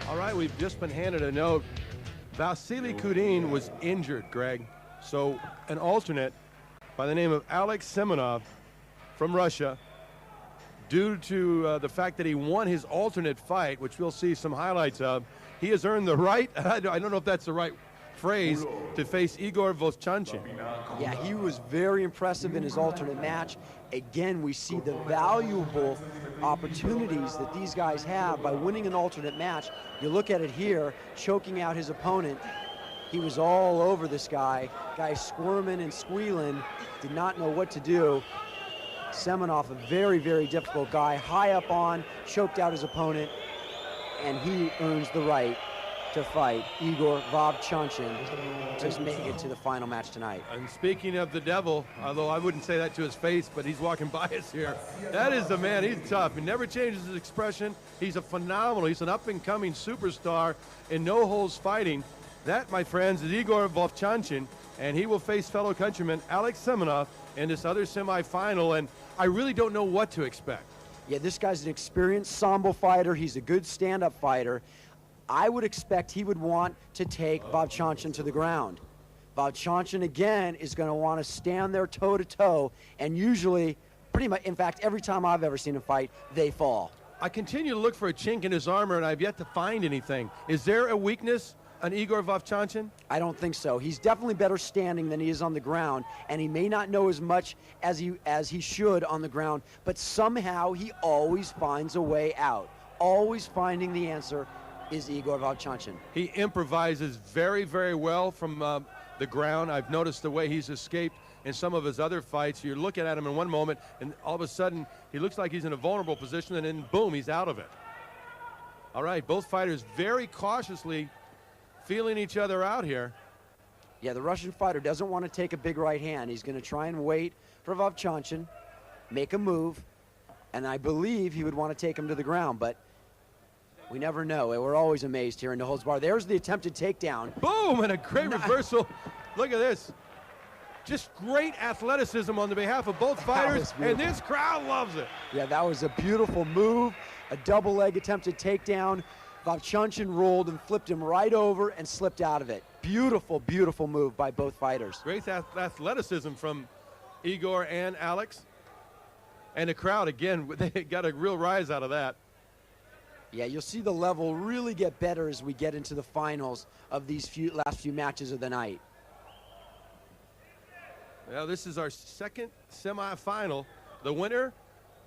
All right, we've just been handed a note. Vasily Kudin was injured, Greg. So an alternate by the name of Alex Semenov from Russia, due to the fact that he won his alternate fight, which we'll see some highlights of, he has earned the right, I don't know if that's the right phrase, to face Igor Vovchanchyn. Yeah, he was very impressive in his alternate match. Again, we see the valuable opportunities that these guys have by winning an alternate match. You look at it here, choking out his opponent. He was all over this guy. Guy squirming and squealing, did not know what to do. Semenov, a very, very difficult guy, high up on, choked out his opponent, and he earns the right to fight Igor Vovchanchyn to make it to the final match tonight. And speaking of the devil, although I wouldn't say that to his face, but he's walking by us here. That is the man. He's tough. He never changes his expression. He's a phenomenal. He's an up-and-coming superstar in no-holds fighting. That, my friends, is Igor Vovchanchyn, and he will face fellow countryman Alex Semenov in this other semifinal, and I really don't know what to expect. Yeah, this guy's an experienced Sambo fighter. He's a good stand-up fighter. I would expect he would want to take Vovchanchyn to the ground. Vovchanchyn, again, is going to want to stand there toe-to-toe, and usually, pretty much, in fact, every time I've ever seen him fight, they fall. I continue to look for a chink in his armor, and I've yet to find anything. Is there a weakness on Igor Vovchanchyn? I don't think so. He's definitely better standing than he is on the ground, and he may not know as much as he should on the ground, but somehow he always finds a way out. Always finding the answer is Igor Vovchanchyn. He improvises very, very well from the ground. I've noticed the way he's escaped in some of his other fights. You're looking at him in one moment, and all of a sudden, he looks like he's in a vulnerable position, and then boom, he's out of it. All right, both fighters very cautiously feeling each other out here. Yeah, the Russian fighter doesn't want to take a big right hand. He's going to try and wait for Vovchanchyn, make a move, and I believe he would want to take him to the ground, but we never know. We're always amazed here in the holds bar. There's the attempted takedown. Boom, and a great reversal. Look at this. Just great athleticism on the behalf of both fighters, and this crowd loves it. Yeah, that was a beautiful move, a double leg attempted takedown. Vovchanchyn rolled and flipped him right over and slipped out of it. Beautiful, beautiful move by both fighters. Great athleticism from Igor and Alex. And the crowd, again, they got a real rise out of that. Yeah, you'll see the level really get better as we get into the finals of these last few matches of the night. Well, this is our second semifinal. The winner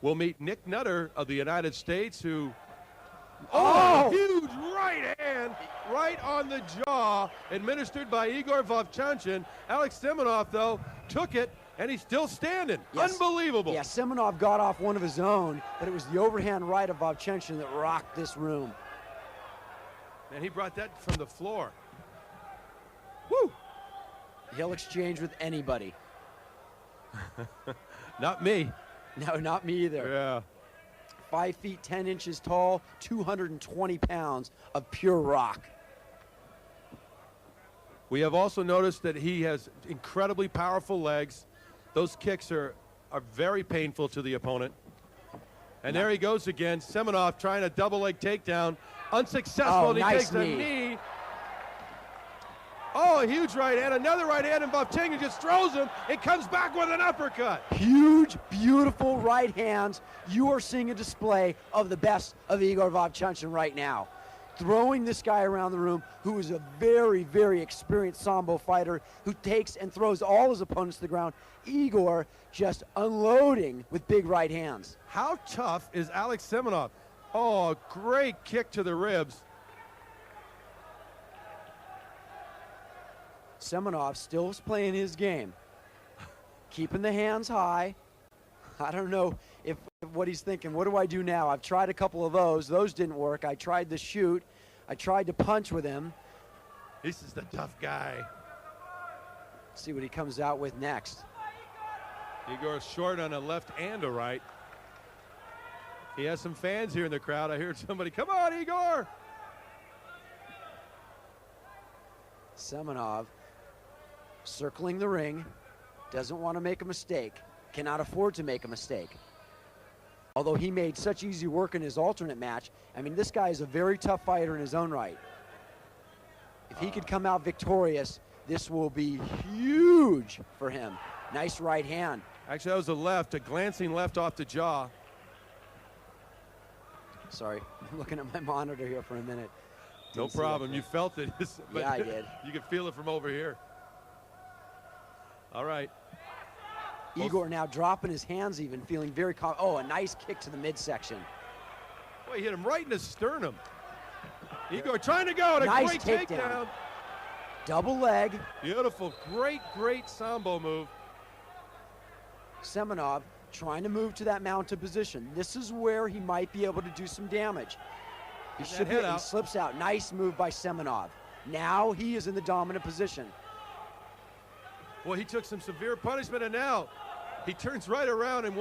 will meet Nick Nutter of the United States, who... Oh, huge right hand right on the jaw, administered by Igor Vovchanchyn. Alex Semenov, though, took it, and he's still standing. Yes. Unbelievable. Yeah, Semenov got off one of his own, but it was the overhand right of Vovchanchyn that rocked this room. And he brought that from the floor. Woo! He'll exchange with anybody. Not me. No, not me either. Yeah. 5 feet 10 inches tall, 220 pounds of pure rock. We have also noticed that he has incredibly powerful legs. Those kicks are very painful to the opponent. And there he goes again. Semenov trying a double leg takedown. Unsuccessful, and he takes a knee. Oh, a huge right hand, another right hand, and Vovchanchyn just throws him. It comes back with an uppercut. Huge, beautiful right hands. You are seeing a display of the best of Igor Vovchanchyn right now. Throwing this guy around the room, who is a very, very experienced Sambo fighter, who takes and throws all his opponents to the ground. Igor just unloading with big right hands. How tough is Alex Semenov? Oh, great kick to the ribs. Semenov still is playing his game, keeping the hands high. I don't know if what he's thinking. What do I do now? I've tried a couple of those. Those didn't work. I tried the shoot. I tried to punch with him. This is the tough guy. See what he comes out with next. Igor short on a left and a right. He has some fans here in the crowd. I heard somebody, come on, Igor! Semenov circling the ring, doesn't want to make a mistake, cannot afford to make a mistake. although he made such easy work in his alternate match. I mean, this guy is a very tough fighter in his own right. If he could come out victorious, this will be huge for him. Nice right hand. Actually, that was a left, a glancing left off the jaw. Sorry, I'm looking at my monitor here for a minute. No problem. You felt it. Yeah, I did. You could feel it from over here. All right. Igor now dropping his hands even, feeling very confident. Oh, a nice kick to the midsection. Boy, he hit him right in the sternum. Igor trying to go. And nice a great takedown. Double leg. Beautiful. Great, great sambo move. Semenov trying to move to that mounted position. This is where he might be able to do some damage. He slips out. Nice move by Semenov. Now he is in the dominant position. Well, he took some severe punishment, and now he turns right around and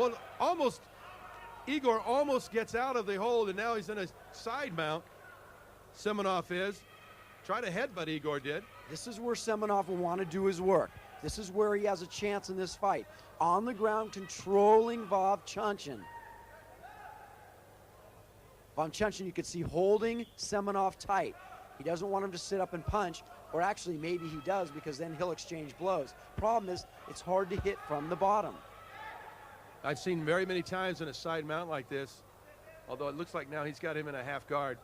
Igor almost gets out of the hold, and now he's in a side mount. Semenov is. Try to headbutt, Igor did. This is where Semenov will want to do his work. This is where he has a chance in this fight. On the ground, controlling Vovchanchyn. Vovchanchyn, you could see holding Semenov tight. He doesn't want him to sit up and punch, or actually maybe he does, because then he'll exchange blows. Problem is, it's hard to hit from the bottom. I've seen very many times in a side mount like this, although it looks like now he's got him in a half guard.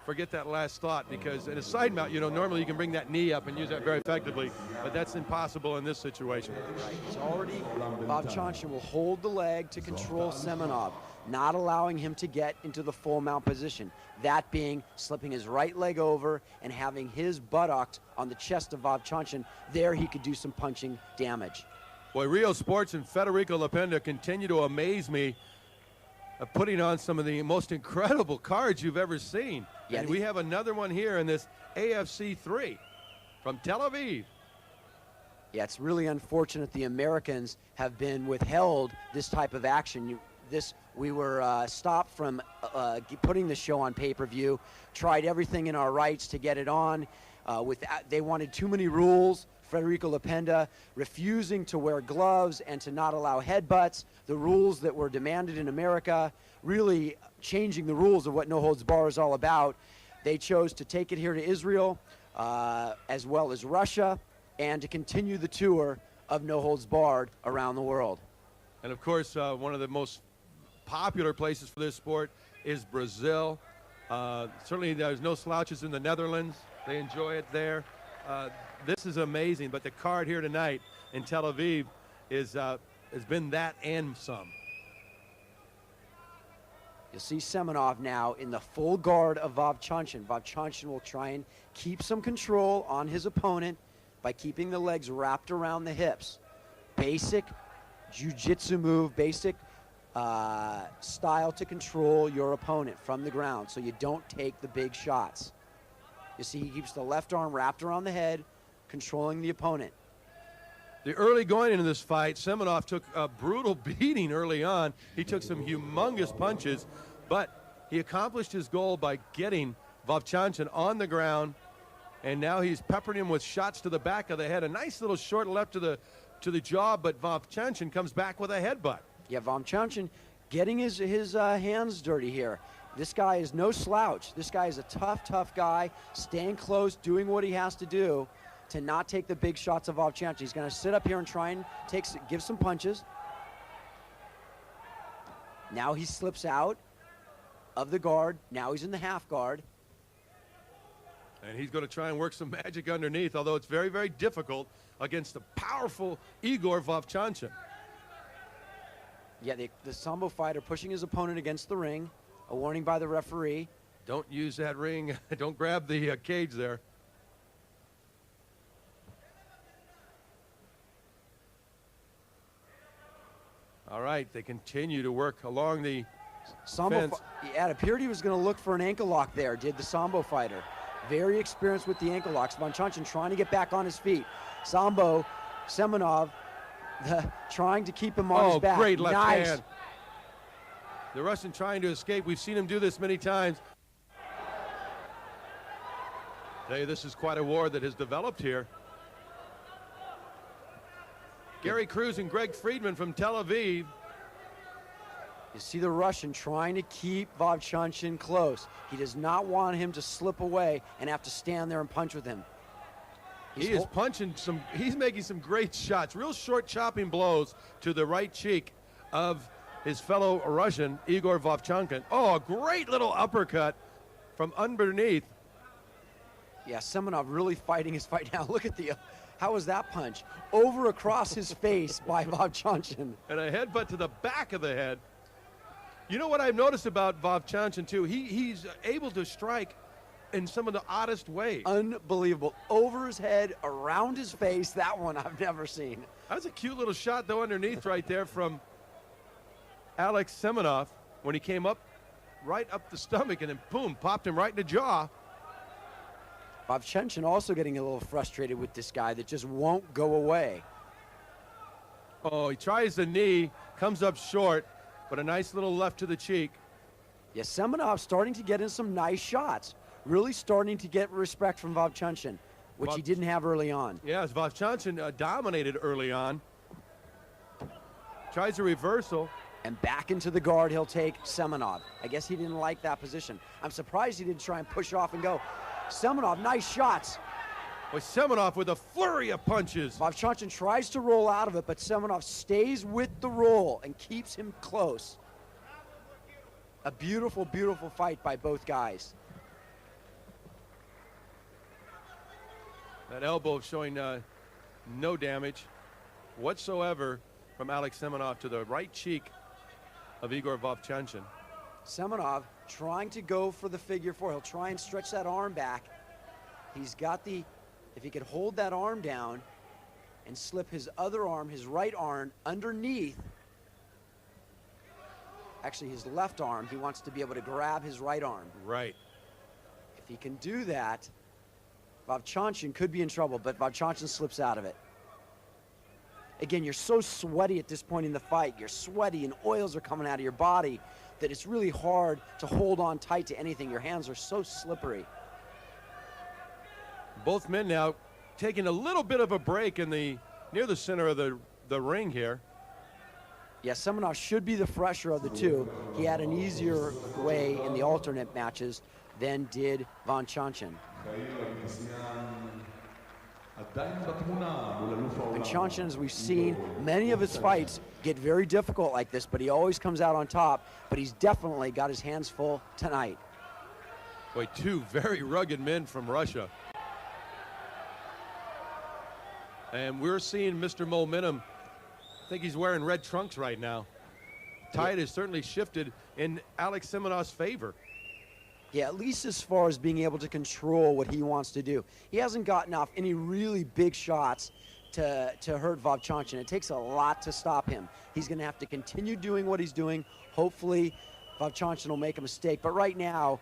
Forget that last thought, because in a side mount, normally you can bring that knee up and use that very effectively, but that's impossible in this situation. Right, it's already, Vovchanchyn will hold the leg to control Semenov, not allowing him to get into the full mount position. That being slipping his right leg over and having his buttocks on the chest of Vovchanchyn. There he could do some punching damage. Boy, Rio Sports and Federico Lapenda continue to amaze me of putting on some of the most incredible cards you've ever seen. Yeah, and we have another one here in this AFC 3 from Tel Aviv. Yeah, it's really unfortunate the Americans have been withheld this type of action. We were stopped from putting the show on pay-per-view, tried everything in our rights to get it on. They wanted too many rules. Federico Lapenda refusing to wear gloves and to not allow headbutts, the rules that were demanded in America, really changing the rules of what No Holds Bar is all about. They chose to take it here to Israel, as well as Russia, and to continue the tour of No Holds Barred around the world. And of course, one of the most popular places for this sport is Brazil. Certainly there's no slouches in the Netherlands. They enjoy it there. This is amazing, but the card here tonight in Tel Aviv has been that and some. You'll see Semenov now in the full guard of Vovchanchyn. Vovchanchyn will try and keep some control on his opponent by keeping the legs wrapped around the hips. Basic jiu-jitsu move, basic style to control your opponent from the ground so you don't take the big shots. You see he keeps the left arm wrapped around the head, controlling the opponent. The early going into this fight, Semenov took a brutal beating early on. He took some humongous punches, but he accomplished his goal by getting Vovchanchyn on the ground, and now he's peppering him with shots to the back of the head. A nice little short left to the jaw, but Vovchanchyn comes back with a headbutt. Yeah, Vovchanchyn getting his hands dirty here. This guy is no slouch. This guy is a tough guy, staying close, doing what he has to do to not take the big shots of Vovchanchyn. He's going to sit up here and try and give some punches. Now he slips out of the guard. Now he's in the half guard. And he's going to try and work some magic underneath, although it's very, very difficult against the powerful Igor Vovchanchyn. Yeah, the Sambo fighter pushing his opponent against the ring. A warning by the referee. Don't use that ring. Don't grab the cage there. All right, they continue to work along the fence. Yeah, it appeared he was going to look for an ankle lock there, did the Sambo fighter. Very experienced with the ankle locks. Vovchanchyn trying to get back on his feet. Sambo, Semenov, trying to keep him on his back. Oh, great left hand. The Russian trying to escape. We've seen him do this many times. This is quite a war that has developed here. Gary Cruz and Greg Friedman from Tel Aviv You see the Russian trying to keep Vovchanchyn close. He does not want him to slip away and have to stand there and punch with him. He is punching he's making some great shots, real short chopping blows to the right cheek of his fellow Russian, Igor Vovchanchyn. Oh, a great little uppercut from underneath. Yeah, Semenov really fighting his fight now. Look at how was that punch? Over across his face by Vovchanchyn. And a headbutt to the back of the head. You know what I've noticed about Vovchanchyn too? He's able to strike in some of the oddest ways. Unbelievable. Over his head, around his face. That one I've never seen. That was a cute little shot though underneath right there from Alex Semenov when he came up right up the stomach and then boom, popped him right in the jaw. Vovchanchyn also getting a little frustrated with this guy that just won't go away. Oh, he tries the knee, comes up short, but a nice little left to the cheek. Yeah, Semenov starting to get in some nice shots. Really starting to get respect from Vovchanchyn, which he didn't have early on. Yes, Vovchanchyn dominated early on. Tries a reversal. And back into the guard he'll take Semenov. I guess he didn't like that position. I'm surprised he didn't try and push off and go. Semenov, nice shots. With Semenov with a flurry of punches. Vovchanchyn tries to roll out of it, but Semenov stays with the roll and keeps him close. A beautiful, beautiful fight by both guys. That elbow showing no damage whatsoever from Alex Semenov to the right cheek of Igor Vovchanchyn. Semenov trying to go for the figure four. He'll try and stretch that arm back. He's got if he could hold that arm down and slip his other arm, his right arm, underneath, actually his left arm, he wants to be able to grab his right arm. Right. If he can do that, Vovchanchyn could be in trouble, but Vovchanchyn slips out of it. Again, you're so sweaty at this point in the fight. You're sweaty and oils are coming out of your body that it's really hard to hold on tight to anything. Your hands are so slippery. Both men now taking a little bit of a break in near the center of the ring here. Yeah, Semenov should be the fresher of the two. He had an easier way in the alternate matches than did Vovchanchyn. Vovchanchyn, as we've seen, many of his fights get very difficult like this, but he always comes out on top. But he's definitely got his hands full tonight. Boy, two very rugged men from Russia. And we're seeing Mr. Momentum. I think he's wearing red trunks right now. Tide has certainly shifted in Alex Semenov's favor. Yeah, at least as far as being able to control what he wants to do. He hasn't gotten off any really big shots to hurt Vovchanchyn. It takes a lot to stop him. He's going to have to continue doing what he's doing. Hopefully, Vovchanchyn will make a mistake. But right now,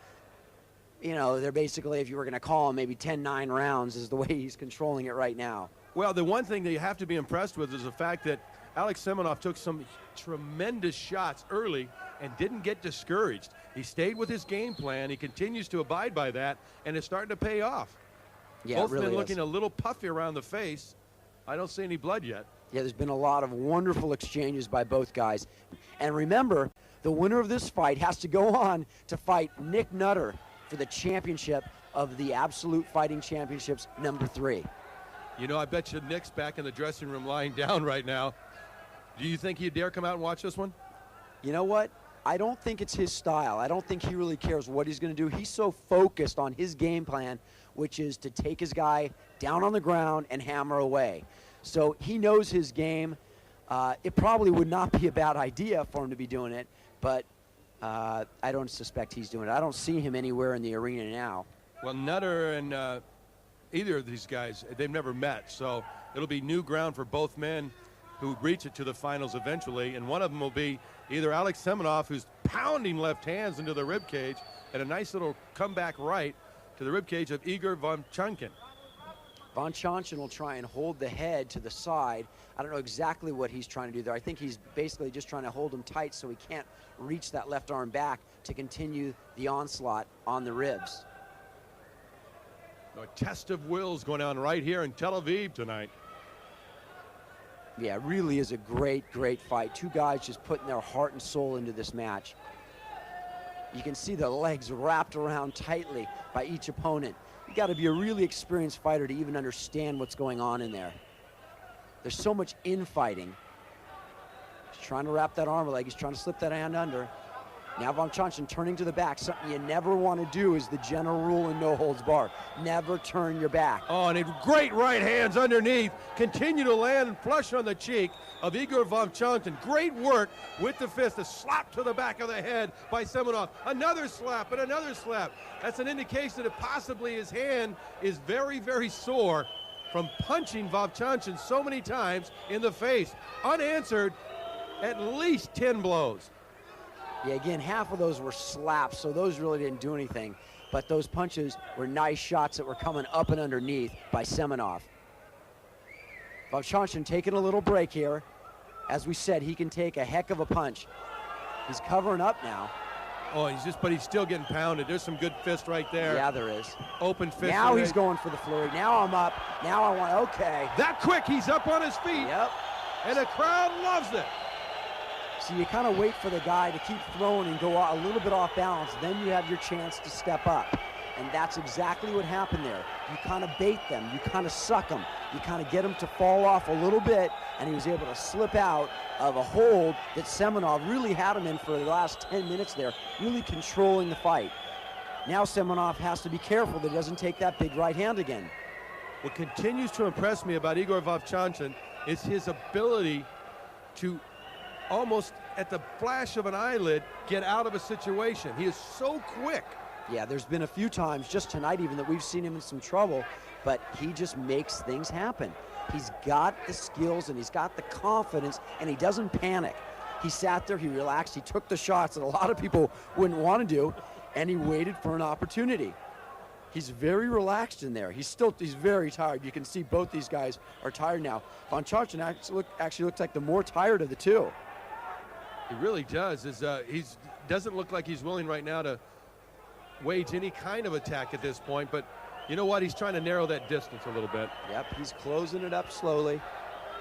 you know, they're basically, if you were going to call him, maybe 10-9 rounds is the way he's controlling it right now. Well, the one thing that you have to be impressed with is the fact that Alex Semenov took some tremendous shots early and didn't get discouraged. He stayed with his game plan. He continues to abide by that, and it's starting to pay off. Yeah, both it really men looking is. a little puffy around the face. I don't see any blood yet. Yeah, there's been a lot of wonderful exchanges by both guys. And remember, the winner of this fight has to go on to fight Nick Nutter for the championship of the Absolute Fighting Championships #3. You know, I bet you Nick's back in the dressing room lying down right now. Do you think he'd dare come out and watch this one? You know what? I don't think it's his style. I don't think he really cares what he's going to do. He's so focused on his game plan, which is to take his guy down on the ground and hammer away. So he knows his game. It probably would not be a bad idea for him to be doing it, but I don't suspect he's doing it. I don't see him anywhere in the arena now. Well, Nutter and either of these guys, they've never met, so it'll be new ground for both men who reach it to the finals eventually, and one of them will be either Alex Semenov, who's pounding left hands into the ribcage, and a nice little comeback right to the ribcage of Igor Vovchanchyn. Vovchanchyn will try and hold the head to the side. I don't know exactly what he's trying to do there. I think he's basically just trying to hold him tight so he can't reach that left arm back to continue the onslaught on the ribs. A test of wills going on right here in Tel Aviv tonight. Yeah, it really is a great, great fight. Two guys just putting their heart and soul into this match. You can see the legs wrapped around tightly by each opponent. You got to be a really experienced fighter to even understand what's going on in there. There's so much infighting. He's trying to wrap that arm leg. He's trying to slip that hand under. Now Vovchanchyn turning to the back. Something you never want to do is the general rule in no holds barred. Never turn your back. Oh, and great right hands underneath. Continue to land flush on the cheek of Igor Vovchanchyn. Great work with the fist. A slap to the back of the head by Semenov. Another slap and another slap. That's an indication that possibly his hand is very, very sore from punching Vovchanchyn so many times in the face. Unanswered, at least 10 blows. Yeah, again, half of those were slaps, so those really didn't do anything. But those punches were nice shots that were coming up and underneath by Semenov. Vovchanchyn taking a little break here. As we said, he can take a heck of a punch. He's covering up now. Oh, but he's still getting pounded. There's some good fist right there. Yeah, there is. Open fist. Now he's going for the flurry. Now I'm up. Now I want, okay. That quick, he's up on his feet. Yep. And the crowd loves it. So you kind of wait for the guy to keep throwing and go a little bit off balance. Then you have your chance to step up. And that's exactly what happened there. You kind of bait them. You kind of suck them. You kind of get them to fall off a little bit, and he was able to slip out of a hold that Semenov really had him in for the last 10 minutes there, really controlling the fight. Now Semenov has to be careful that he doesn't take that big right hand again. What continues to impress me about Igor Vovchanchyn is his ability to almost at the flash of an eyelid get out of a situation. He is so quick. Yeah, there's been a few times just tonight even that we've seen him in some trouble, but he just makes things happen. He's got the skills and he's got the confidence, and he doesn't panic. He sat there, he relaxed, he took the shots that a lot of people wouldn't want to do, and he waited for an opportunity. He's very relaxed in there. He's very tired. You can see both these guys are tired now. Vovchanchyn actually looks like the more tired of the two. He really does. He doesn't look like he's willing right now to wage any kind of attack at this point, but you know what? He's trying to narrow that distance a little bit. Yep, he's closing it up slowly,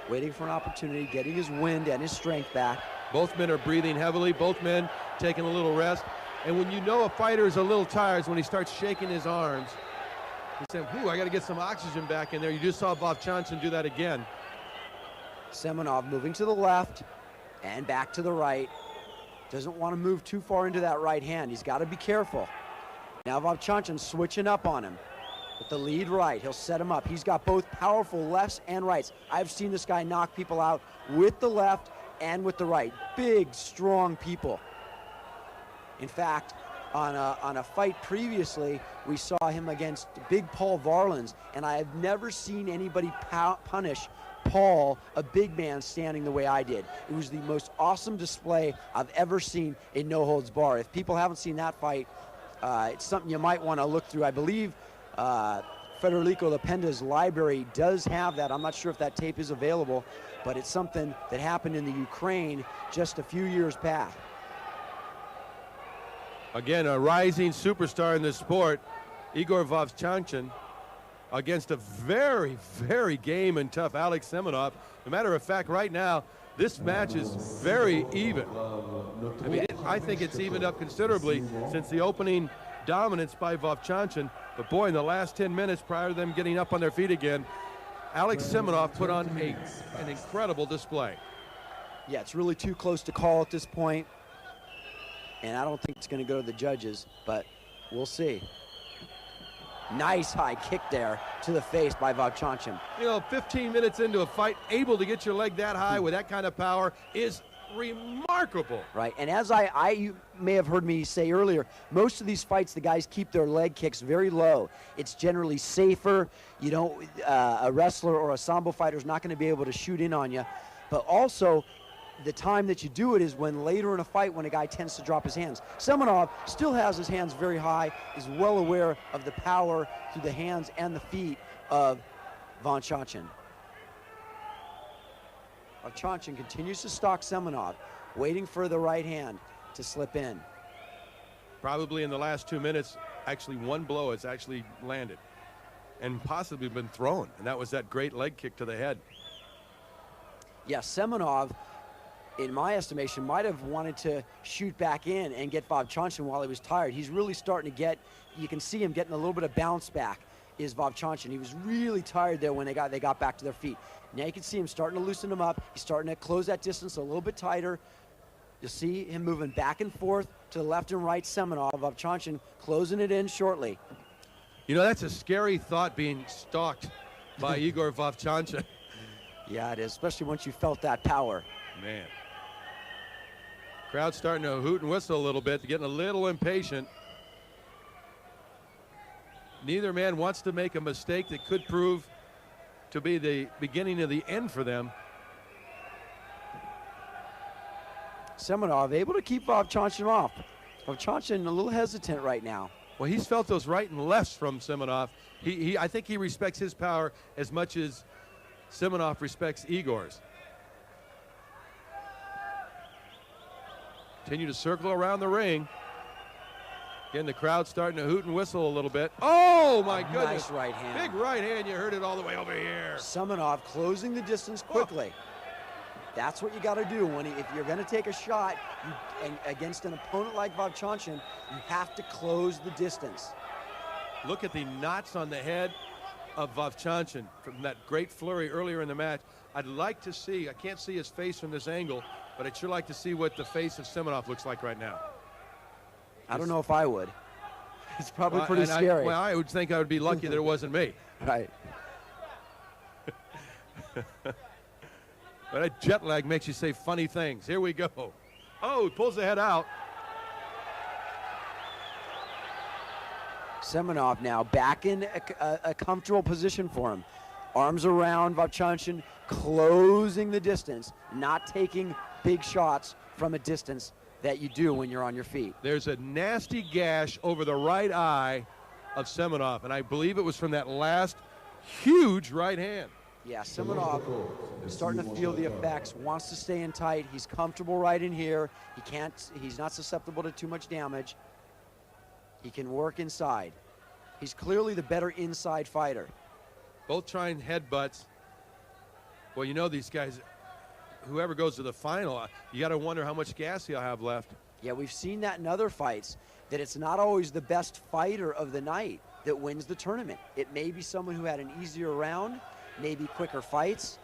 waiting for an opportunity, getting his wind and his strength back. Both men are breathing heavily, both men taking a little rest. And when you know a fighter is a little tired is when he starts shaking his arms. He said, whew, I got to get some oxygen back in there. You just saw Vovchanchyn do that again. Semenov moving to the left and back to the right. Doesn't want to move too far into that right hand. He's got to be careful. Now Vovchanchyn switching up on him with the lead right. He'll set him up. He's got both powerful lefts and rights. I've seen this guy knock people out with the left and with the right. Big, strong people. In fact, on a fight previously, we saw him against big Paul Varlins, and I have never seen anybody punish Paul, a big man, standing the way I did. It was the most awesome display I've ever seen in No Holds Barred. If people haven't seen that fight, it's something you might want to look through. I believe Federico Lependa's library does have that. I'm not sure if that tape is available, but it's something that happened in the Ukraine just a few years back. Again, a rising superstar in this sport, Igor Vovchanchyn, against a very, very game and tough Alex Semenov. As a matter of fact, right now, this match is very even. I mean, I think it's evened up considerably since the opening dominance by Vovchanchyn. But boy, in the last 10 minutes prior to them getting up on their feet again, Alex Semenov put on an incredible display. Yeah, it's really too close to call at this point. And I don't think it's going to go to the judges, but we'll see. Nice high kick there to the face by Vovchanchyn. You know, 15 minutes into a fight, able to get your leg that high with that kind of power is remarkable. Right, and as you may have heard me say earlier, most of these fights, the guys keep their leg kicks very low. It's generally safer. You don't, a wrestler or a sambo fighter is not going to be able to shoot in on you. But also, the time that you do it is when later in a fight when a guy tends to drop his hands. Semenov still has his hands very high, is well aware of the power through the hands and the feet of Vovchanchyn. Vovchanchyn continues to stalk Semenov, waiting for the right hand to slip in. Probably in the last 2 minutes, actually one blow has actually landed and possibly been thrown, and that was that great leg kick to the head. Yeah, Semenov, in my estimation, might have wanted to shoot back in and get Vovchanchyn while he was tired. He's really starting to get, you can see him getting a little bit of bounce back, is Vovchanchyn. He was really tired there when they got back to their feet. Now you can see him starting to loosen him up. He's starting to close that distance a little bit tighter. You'll see him moving back and forth to the left and right. Semenov, Vovchanchyn closing it in shortly. You know, that's a scary thought, being stalked by Igor Vovchanchyn. Yeah, it is, especially once you felt that power. Man. Crowd's starting to hoot and whistle a little bit, getting a little impatient. Neither man wants to make a mistake that could prove to be the beginning of the end for them. Semenov able to keep Vovchanchyn off. Vovchanchyn a little hesitant right now. Well, he's felt those right and lefts from Semenov. I think he respects his power as much as Semenov respects Igor's. Continue to circle around the ring. Again, the crowd's starting to hoot and whistle a little bit. Oh, my goodness. Nice right hand. Big right hand. You heard it all the way over here. Semenov closing the distance quickly. That's what you got to do if you're going to take a shot against an opponent like Vovchanchyn. You have to close the distance. Look at the knots on the head of Vovchanchyn from that great flurry earlier in the match. I'd like to see, I can't see his face from this angle, but I'd sure like to see what the face of Semenov looks like right now. I don't know if I would. It's probably pretty scary. I would think I would be lucky that it wasn't me. Right. But that jet lag makes you say funny things. Here we go. Oh, he pulls the head out. Semenov now back in a comfortable position for him. Arms around Vovchanchyn, closing the distance, not taking big shots from a distance that you do when you're on your feet. There's a nasty gash over the right eye of Semenov, and I believe it was from that last huge right hand. Yeah, Semenov starting to feel the effects, wants to stay in tight. He's comfortable right in here. He's not susceptible to too much damage. He can work inside. He's clearly the better inside fighter. Both trying headbutts. Well, you know these guys, whoever goes to the final, you got to wonder how much gas he'll have left. Yeah, we've seen that in other fights, that it's not always the best fighter of the night that wins the tournament. It may be someone who had an easier round, maybe quicker fights.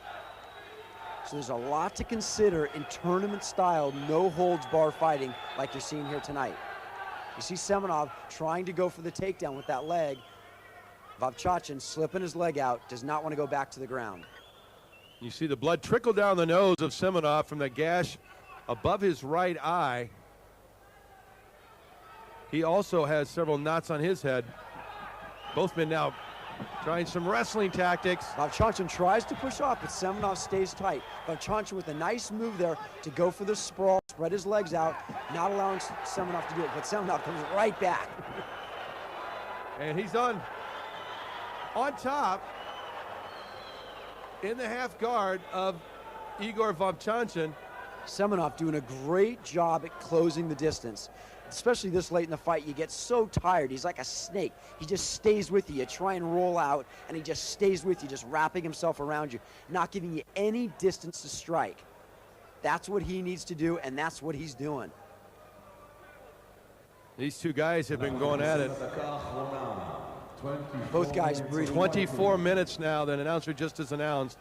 So there's a lot to consider in tournament style, no holds bar fighting like you're seeing here tonight. You see Semenov trying to go for the takedown with that leg. Vovchanchyn slipping his leg out, does not want to go back to the ground. You see the blood trickle down the nose of Semenov from the gash above his right eye. He also has several knots on his head. Both men now trying some wrestling tactics. Vovchanchyn tries to push off, but Semenov stays tight. Vovchanchyn with a nice move there to go for the sprawl, spread his legs out, not allowing Semenov to do it, but Semenov comes right back. And he's on top in the half guard of Igor Vovchanchyn. Semenov doing a great job at closing the distance. Especially this late in the fight, you get so tired. He's like a snake. He just stays with you. You try and roll out, and he just stays with you, just wrapping himself around you, not giving you any distance to strike. That's what he needs to do, and that's what he's doing. These two guys have been going at it. Both guys breathing. 24 minutes now, the announcer just has announced.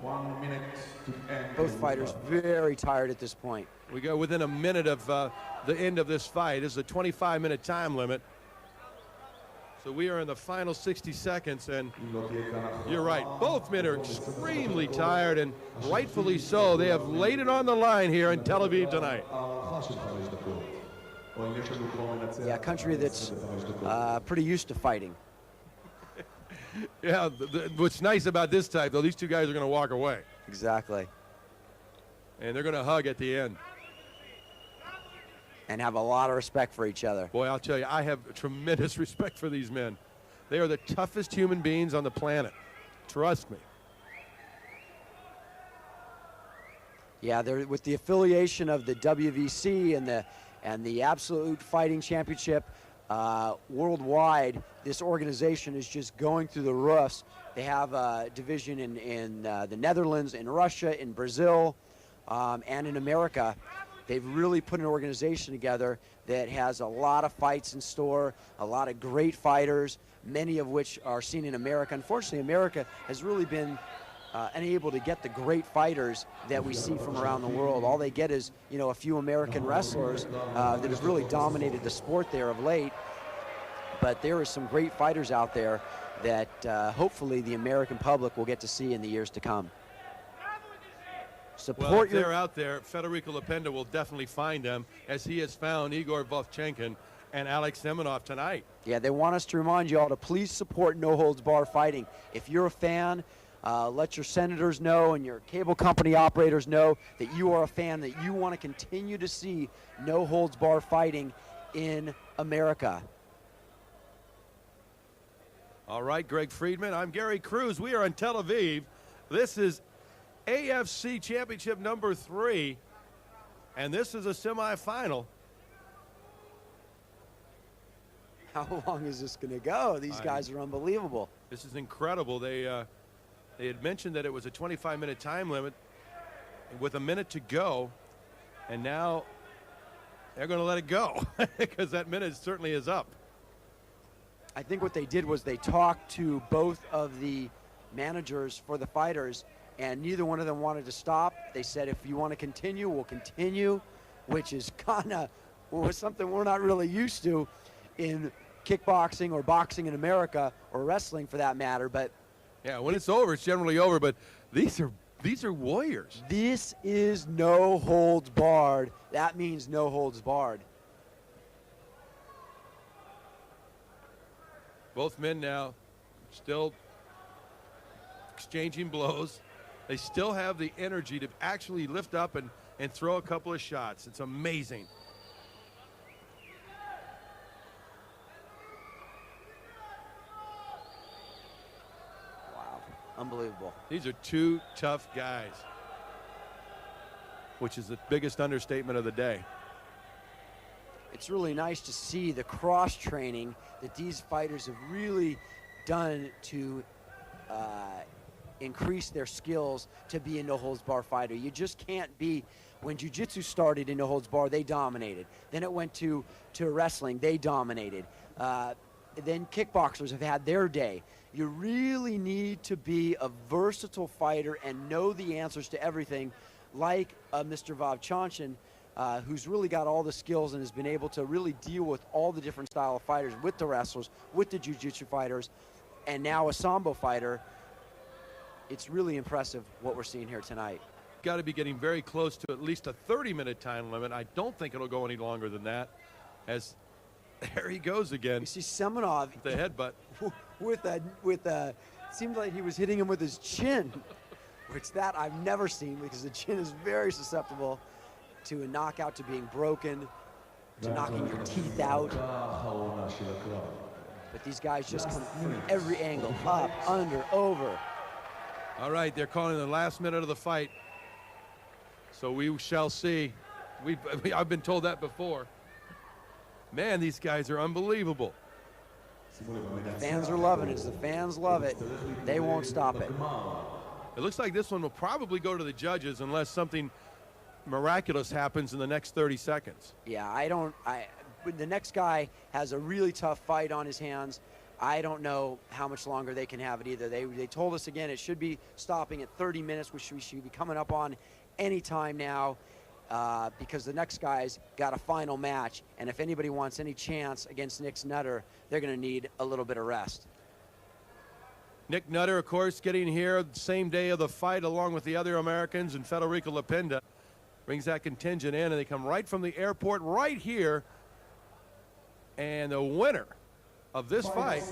1 minute to end. Both fighters very tired at this point. We go within a minute of the end of this fight. This is a 25-minute time limit. So we are in the final 60 seconds, and you're right. Both men are extremely tired, and rightfully so. They have laid it on the line here in Tel Aviv tonight. Yeah, a country that's pretty used to fighting. Yeah, what's nice about this type, though, these two guys are going to walk away. Exactly. And they're going to hug at the end. And have a lot of respect for each other. Boy, I'll tell you, I have tremendous respect for these men. They are the toughest human beings on the planet. Trust me. Yeah, they're with the affiliation of the WVC and the Absolute Fighting Championship. worldwide, this organization is just going through the roofs. They have a division in the Netherlands, in Russia, in Brazil, and in America. They've really put an organization together that has a lot of fights in store, a lot of great fighters, many of which are seen in America. Unfortunately, America has really been unable to get the great fighters that we see from around the world. All they get is, you know, a few American wrestlers that have really dominated the sport there of late. But there are some great fighters out there that hopefully the American public will get to see in the years to come. Well, if they're out there, Federico Lopenda will definitely find them, as he has found Igor Vovchanchyn and Alex Semenov tonight. Yeah, they want us to remind you all to please support No Holds Bar Fighting. If you're a fan, let your senators know and your cable company operators know that you are a fan, that you want to continue to see No Holds Bar Fighting in America. All right, Greg Friedman, I'm Gary Cruz. We are in Tel Aviv. This is AFC Championship number 3, and this is a semifinal. How long is this going to go? These guys are unbelievable. This is incredible. They had mentioned that it was a 25-minute time limit with a minute to go, and now they're going to let it go because that minute certainly is up. I think what they did was they talked to both of the managers for the fighters, and neither one of them wanted to stop. They said, if you want to continue, we'll continue, which is kind of something we're not really used to in kickboxing or boxing in America, or wrestling for that matter. But yeah, when it's over, it's generally over. But these are warriors. This is no holds barred. That means no holds barred. Both men now still exchanging blows. They still have the energy to actually lift up and throw a couple of shots. It's amazing. Wow, unbelievable. These are two tough guys, which is the biggest understatement of the day. It's really nice to see the cross-training that these fighters have really done to increase their skills to be a no-holds-bar fighter. You just can't be. When jiu-jitsu started in no-holds-bar, they dominated. Then it went to wrestling, they dominated. Then kickboxers have had their day. You really need to be a versatile fighter and know the answers to everything, like Mr. Vovchanchyn, who's really got all the skills and has been able to really deal with all the different style of fighters, with the wrestlers, with the jiu-jitsu fighters, and now a sambo fighter. It's really impressive what we're seeing here tonight. Got to be getting very close to at least a 30-minute time limit. I don't think it'll go any longer than that, as there he goes again. You see Semenov the headbutt with a seems like he was hitting him with his chin, which that I've never seen, because the chin is very susceptible to a knockout, to being broken, to knocking your teeth out. But these guys just come from every angle, up, under, over. All right, they're calling the last minute of the fight, so we shall see. I've been told that before. Man, these guys are unbelievable. The fans are loving it. As the fans love it, they won't stop it. It looks like this one will probably go to the judges unless something miraculous happens in the next 30 seconds. Yeah, the next guy has a really tough fight on his hands. I don't know how much longer they can have it either. They told us again it should be stopping at 30 minutes, which we should be coming up on any time now, because the next guy's got a final match, and if anybody wants any chance against Nick Nutter, they're going to need a little bit of rest. Nick Nutter, of course, getting here the same day of the fight along with the other Americans, and Federico Lopenda brings that contingent in, and they come right from the airport right here. And the winner of this fight,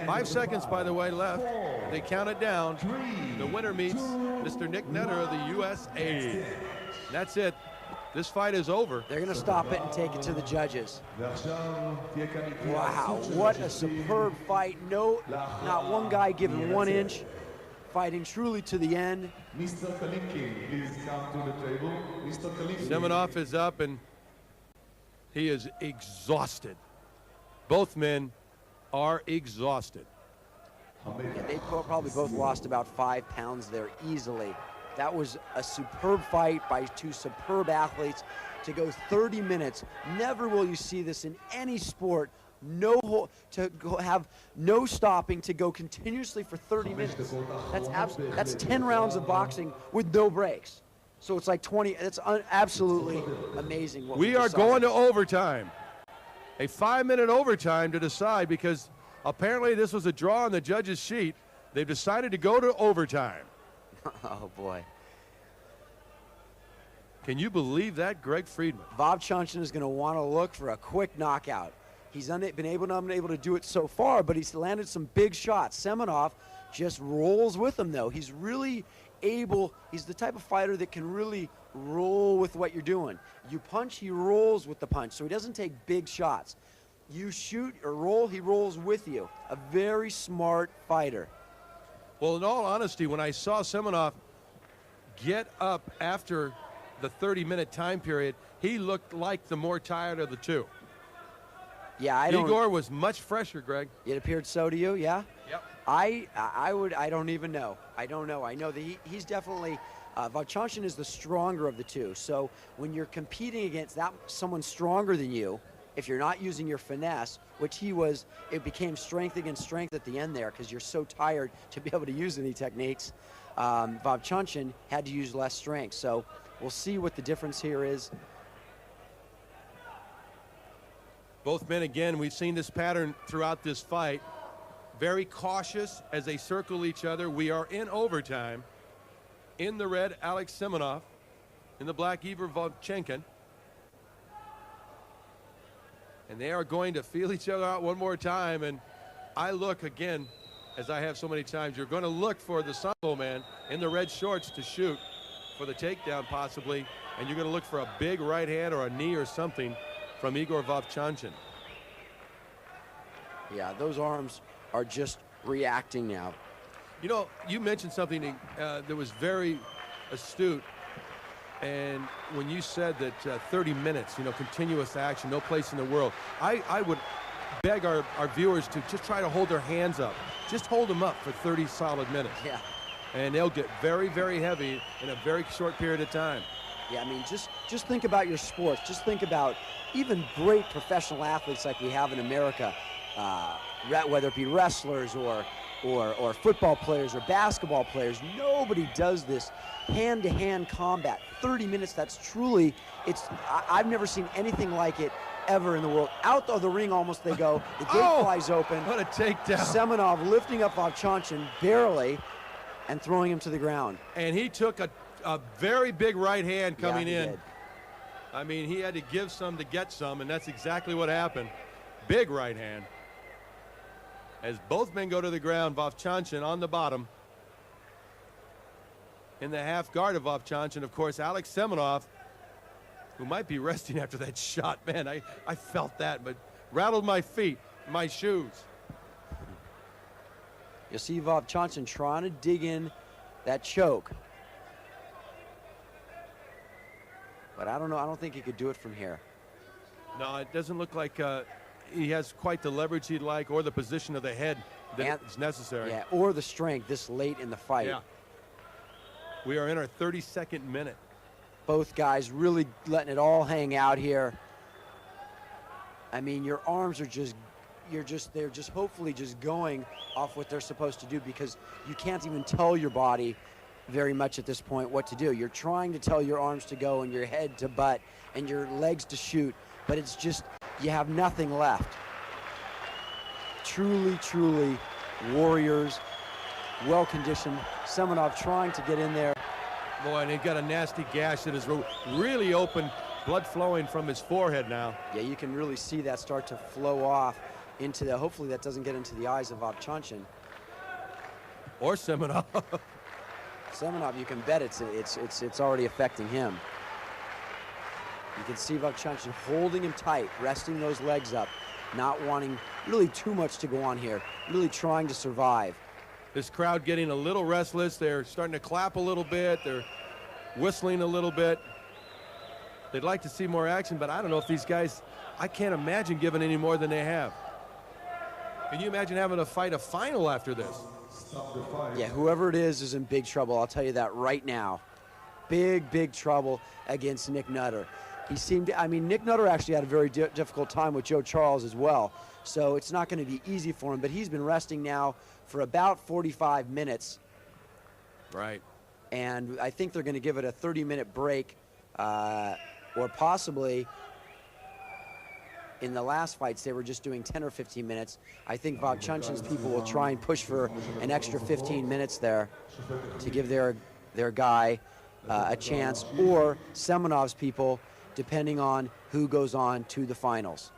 5 seconds, by the way, left. They count it down. The winner meets Mr. Nick Nutter of the USA. That's it. This fight is over. They're going to stop it and take it to the judges. Wow, what a superb fight. No, not one guy giving 1 inch. Fighting truly to the end. Mr. Kalinkin, please come to the table. Mr. Kalinkin. Semenov is up, and he is exhausted. Both men are exhausted. Yeah, they probably both lost about 5 pounds there easily. That was a superb fight by two superb athletes to go 30 minutes. Never will you see this in any sport. Have no stopping, to go continuously for 30 minutes. That's 10 rounds of boxing with no breaks. So it's like 20. It's absolutely amazing. What we are going to overtime. A 5-minute overtime to decide, because apparently this was a draw on the judge's sheet. They've decided to go to overtime. Oh, boy. Can you believe that, Greg Friedman? Vovchanchyn is going to want to look for a quick knockout. He's been unable to do it so far, but he's landed some big shots. Semenov just rolls with him, though. He's really able. He's the type of fighter that can really roll with what you're doing. You punch, he rolls with the punch, so he doesn't take big shots. You shoot or roll, he rolls with you. A very smart fighter. Well, in all honesty, when I saw Semenov get up after the 30-minute time period, he looked like the more tired of the two. Yeah, Igor was much fresher, Greg. It appeared so to you, yeah? Yep. I don't even know. I don't know. I know that he's definitely, Vovchanchyn is the stronger of the two. So when you're competing against someone stronger than you, if you're not using your finesse, which he was, it became strength against strength at the end there, because you're so tired to be able to use any techniques. Vovchanchyn had to use less strength. So we'll see what the difference here is. Both men, again, we've seen this pattern throughout this fight. Very cautious as they circle each other. We are in overtime. In the red, Alex Semenov. In the black, Igor Vovchanchyn. And they are going to feel each other out one more time. And I look, again, as I have so many times, you're going to look for the Sambo man in the red shorts to shoot for the takedown possibly. And you're going to look for a big right hand or a knee or something from Igor Vovchanchyn. Yeah, those arms are just reacting now. You know, you mentioned something that was very astute. And when you said that 30 minutes, you know, continuous action, no place in the world, I would beg our viewers to just try to hold their hands up. Just hold them up for 30 solid minutes. Yeah. And they'll get very, very heavy in a very short period of time. Yeah, I mean, just think about your sports. Just think about even great professional athletes like we have in America, whether it be wrestlers or football players or basketball players. Nobody does this hand-to-hand combat. 30 minutes, that's truly, I've never seen anything like it ever in the world. Out of the ring almost they go. The gate flies open. What a takedown. Semenov lifting up Vovchanchyn barely and throwing him to the ground. And he took a very big right hand coming in. Did. I mean, he had to give some to get some, and that's exactly what happened. Big right hand. As both men go to the ground, Vovchanchyn on the bottom. In the half guard of Vovchanchyn, of course, Alex Semenov, who might be resting after that shot. Man, I felt that, but rattled my feet, my shoes. You'll see Vovchanchyn trying to dig in that choke. But I don't know. I don't think he could do it from here. No, it doesn't look like he has quite the leverage he'd like, or the position of the head that is necessary. Yeah, or the strength this late in the fight. Yeah. We are in our 32nd minute. Both guys really letting it all hang out here. I mean, your arms are they're just hopefully just going off what they're supposed to do, because you can't even tell your body very much at this point what to do. You're trying to tell your arms to go and your head to butt and your legs to shoot, but it's just, you have nothing left. Truly, truly warriors, well-conditioned. Semenov trying to get in there. Boy, and he got a nasty gash that is really open, blood flowing from his forehead now. Yeah, you can really see that start to flow off into the, hopefully that doesn't get into the eyes of Vovchanchyn. Or Semenov. Semenov, you can bet it's already affecting him. You can see Vovchanchyn holding him tight, resting those legs up, not wanting really too much to go on here, really trying to survive. This crowd getting a little restless. They're starting to clap a little bit. They're whistling a little bit. They'd like to see more action, but I don't know if these guys, I can't imagine giving any more than they have. Can you imagine having to fight a final after this? Stop the fight. Yeah, whoever it is in big trouble. I'll tell you that right now. Big trouble against Nick Nutter. He seemed, I mean, Nick Nutter actually had a very difficult time with Joe Charles as well. So it's not going to be easy for him, but he's been resting now for about 45 minutes. Right. And I think they're going to give it a 30-minute break, or possibly in the last fights they were just doing 10 or 15 minutes. I think Vovchanchyn's people will try and push for an extra 15 minutes there to give their guy a chance, or Semenov's people, depending on who goes on to the finals.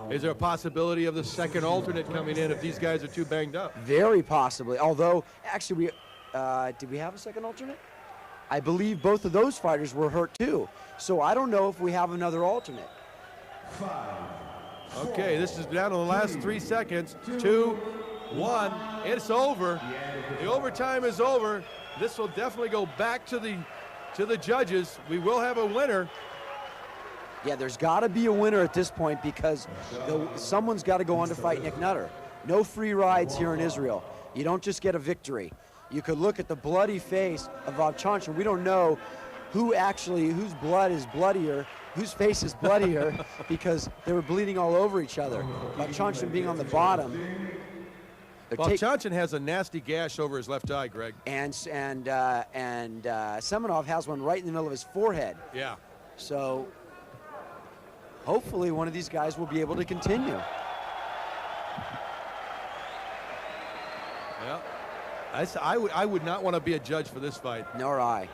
Is there a possibility of the second alternate coming in if these guys are too banged up? Very possibly, although actually did we have a second alternate? I believe both of those fighters were hurt too. So I don't know if we have another alternate. Okay, this is down to the last 3 seconds. 2, 1, it's over. The overtime is over. This will definitely go back to the judges. We will have a winner. Yeah, there's got to be a winner at this point, because someone's got to go on to fight Nick Nutter. No free rides here in Israel. You don't just get a victory. You could look at the bloody face of Vovchanchyn. We don't know whose blood is bloodier, whose face is bloodier, because they were bleeding all over each other. Vovchanchyn being on the bottom. Vovchanchyn has a nasty gash over his left eye, Greg. And Semenov has one right in the middle of his forehead. Yeah. So hopefully one of these guys will be able to continue. Yeah. I would not want to be a judge for this fight. Nor I.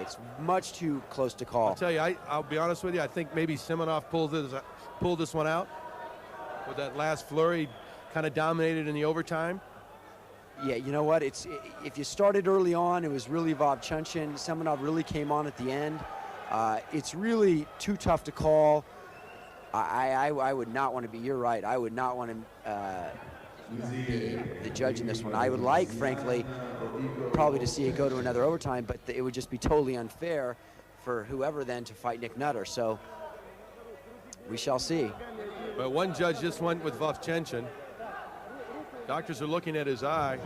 It's much too close to call. I'll tell you, I'll be honest with you. I think maybe Semenov pulled this one out with that last flurry, kind of dominated in the overtime. Yeah, you know what? If you started early on, it was really Vovchanchyn. Semenov really came on at the end. It's really too tough to call. I would not want to be. You're right. I would not want to be the judge in this one. I would like, frankly, probably to see it go to another overtime, but it would just be totally unfair for whoever then to fight Nick Nutter. So we shall see. But one judge just went with Vovchanchyn. Doctors are looking at his eye.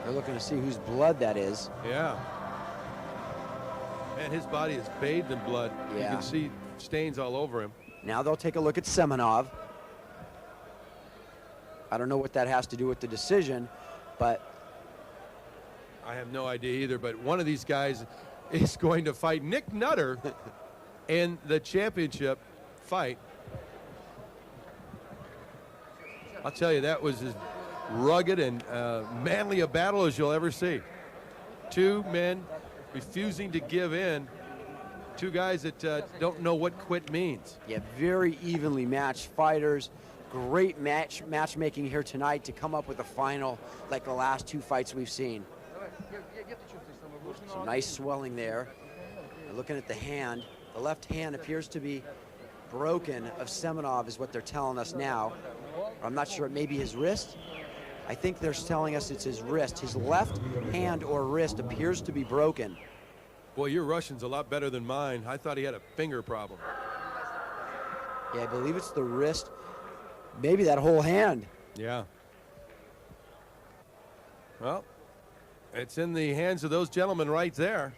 They're looking to see whose blood that is. Yeah. Man, his body is bathed in blood. Yeah. You can see stains all over him. Now they'll take a look at Semenov. I don't know what that has to do with the decision, but I have no idea either, but one of these guys is going to fight Nick Nutter in the championship fight. I'll tell you, that was as rugged and manly a battle as you'll ever see. Two men refusing to give in. Two guys that don't know what quit means. Yeah, very evenly matched fighters. Great matchmaking here tonight to come up with a final like the last two fights we've seen. Some nice swelling there. We're looking at the hand. The left hand appears to be broken of Semenov is what they're telling us now. I'm not sure, it may be his wrist. I think they're telling us it's his wrist. His left hand or wrist appears to be broken. Boy, your Russian's a lot better than mine. I thought he had a finger problem. Yeah, I believe it's the wrist. Maybe that whole hand. Yeah. Well, it's in the hands of those gentlemen right there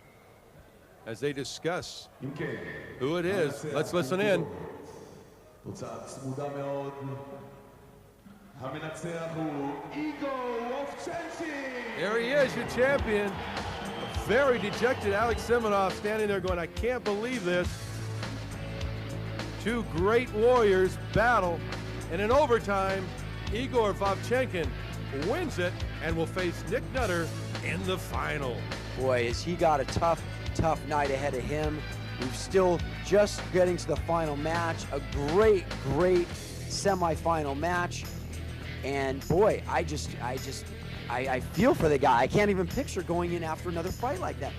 as they discuss who it is. Let's listen in. תוצאה צמודה מאוד. המנצח הוא Igor Vovchanchyn. There he is, your champion. A very dejected Alex Semenov standing there going, I can't believe this. Two great warriors battle, and in overtime, Igor Vovchanchyn wins it and will face Nick Nutter in the final. Boy, has he got a tough night ahead of him. We're still just getting to the final match. A great semifinal match. And boy, I feel for the guy. I can't even picture going in after another fight like that.